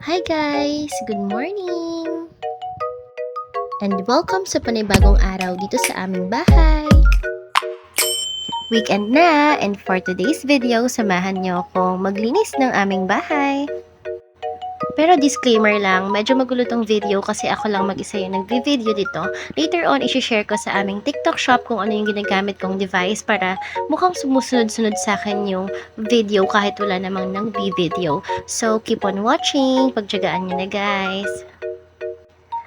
Hi guys! Good morning! And welcome sa panibagong araw dito sa aming bahay! Weekend na, and for today's video, samahan niyo akong maglinis ng aming bahay. Pero disclaimer lang, medyo magulo tong video kasi ako lang mag-isa yung nagvi-video dito. Later on, isi-share ko sa aming TikTok shop kung ano yung ginagamit kong device para mukhang sumusunod-sunod sa akin yung video kahit wala namang nag-video. So, keep on watching. Pagtyagaan nyo na guys.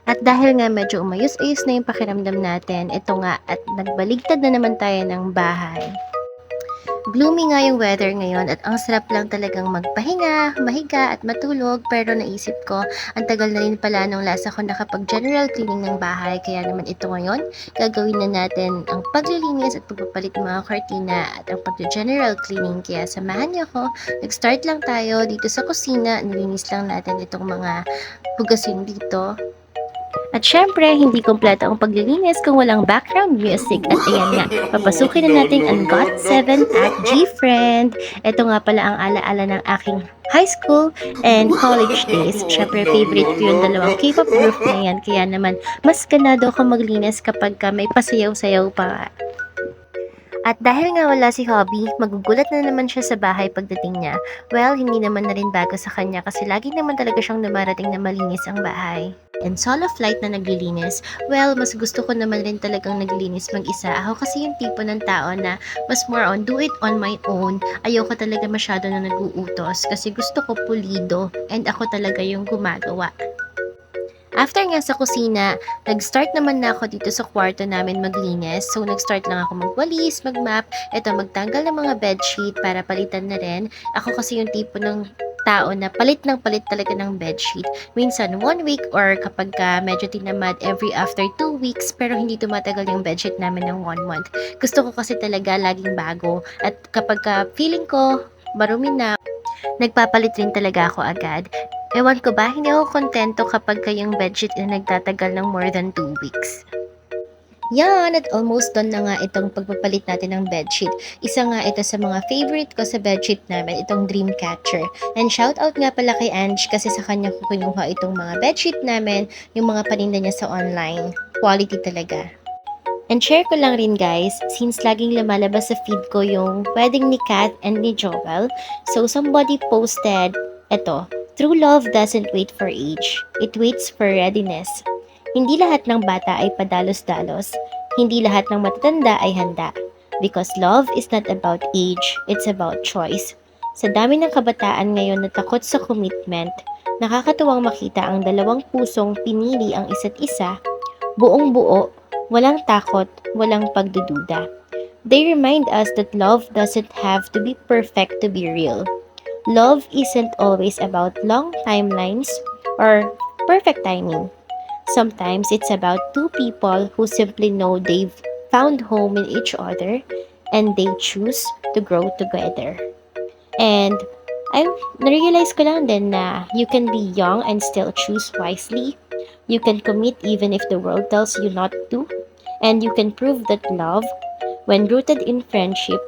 At dahil nga medyo umayos-ayos na yung pakiramdam natin, ito nga at nagbaligtad na naman tayo ng bahay. Gloomy nga yung weather ngayon at ang sarap lang talagang magpahinga, mahiga at matulog, pero naisip ko, ang tagal na rin pala nung last ako nakapag general cleaning ng bahay, kaya naman ito ngayon, gagawin na natin ang paglilinis at pagpapalit ng mga kortina at ang pag-general cleaning, kaya samahan niyo ako. Nag-start lang tayo dito sa kusina, nilinis lang natin itong mga hugasin dito. At syempre, hindi kompleto ang paglilinis kung walang background music. At ayan nga, papasukin na natin ang GOT7 at GFriend. Ito nga pala ang alaala ng aking high school and college days. Syempre, favorite ko yung dalawang K-pop group na yan. Kaya naman, mas ganado ako maglinis kapag may pasayaw-sayaw pa. At dahil nga wala si Hobby, magugulat na naman siya sa bahay pagdating niya. Well, hindi naman na rin bago sa kanya kasi lagi naman talaga siyang dumarating na malinis ang bahay. And solo flight na naglilinis, well, mas gusto ko naman rin talagang naglilinis mag-isa. Ako kasi yung tipo ng tao na mas more on do it on my own. Ayoko talaga masyado na nag-uutos kasi gusto ko pulido and ako talaga yung gumagawa. After nga sa kusina, nag-start naman na ako dito sa kwarto namin maglinis. So, nag-start lang ako magwalis, mag-map, eto magtanggal ng mga bedsheet para palitan na rin. Ako kasi yung tipo ng tao na palit ng palit talaga ng bedsheet. Minsan 1 week or kapag medyo tinamad every after 2 weeks, pero hindi tumatagal yung bedsheet namin ng 1 month. Gusto ko kasi talaga laging bago at kapag feeling ko marumi na, nagpapalit rin talaga ako agad. Ewan ko ba, hindi ako kontento kapag yung bedsheet na nagtatagal ng more than 2 weeks. Yan, at almost done na nga itong pagpapalit natin ng bedsheet. Isa nga ito sa mga favorite ko sa bedsheet namin, itong Dreamcatcher. And shout out nga pala kay Ange kasi sa kanya ko kinuha itong mga bedsheet namin, yung mga paninda niya sa online. Quality talaga. And share ko lang rin guys, since laging lumalabas sa feed ko yung wedding ni Kat and ni Joel, so somebody posted, eto, true love doesn't wait for age, it waits for readiness. Hindi lahat ng bata ay padalos-dalos. Hindi lahat ng matatanda ay handa. Because love is not about age, it's about choice. Sa dami ng kabataan ngayon na takot sa commitment, nakakatuwang makita ang dalawang pusong pinili ang isa't isa, buong buo, walang takot, walang pagdududa. They remind us that love doesn't have to be perfect to be real. Love isn't always about long timelines or perfect timing. Sometimes it's about two people who simply know they've found home in each other and they choose to grow together. And I realize ko lang din na you can be young and still choose wisely. You can commit even if the world tells you not to. And you can prove that love, when rooted in friendship,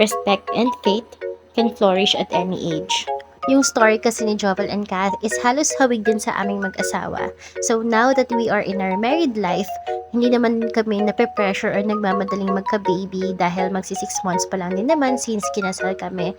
respect, and faith, can flourish at any age. Yung story kasi ni Jovel and Kath is halos hawig din sa aming mag-asawa. So now that we are in our married life, hindi naman kami nape-pressure or nagmamadaling magka-baby dahil magsi 6 months pa lang din naman since kinasal kami.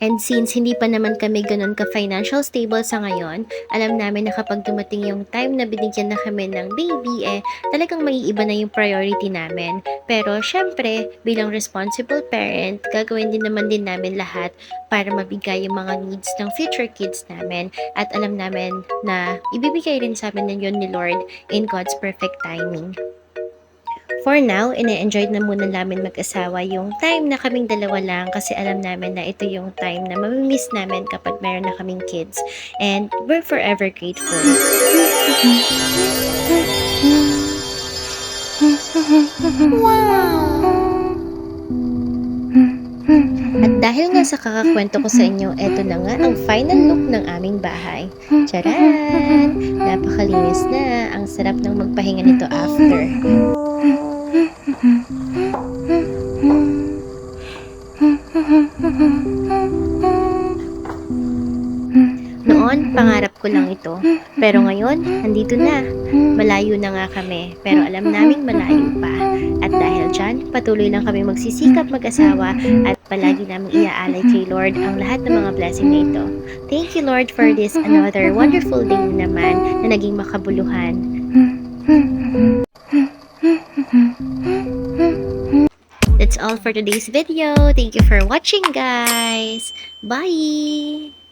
And since hindi pa naman kami ganun ka-financial stable sa ngayon, alam namin na kapag dumating yung time na binigyan na kami ng baby, talagang maiiba na yung priority namin. Pero syempre, bilang responsible parent, gagawin din namin lahat para mabigay yung mga needs ng future kids namin. At alam namin na ibibigay rin sa amin yun ni Lord in God's perfect timing. For now, ine-enjoy na muna namin mag-asawa yung time na kaming dalawa lang kasi alam namin na ito yung time na mamimiss namin kapag meron na kaming kids. And we're forever grateful. At dahil nga sa kakakwento ko sa inyo, eto na nga ang final look ng aming bahay. Charan! Napakalinis na. Ang sarap ng magpahinga nito after. Noon, pangarap ko lang ito. Pero ngayon, nandito na. Malayo na nga kami, pero alam naming malayo pa. At dahil dyan, patuloy lang kami magsisikap mag-asawa at palagi naming iaalay kay Lord ang lahat ng mga blessing na ito. Thank you, Lord, for this another wonderful day naman na naging makabuluhan. That's all for today's video. Thank you for watching, guys. Bye!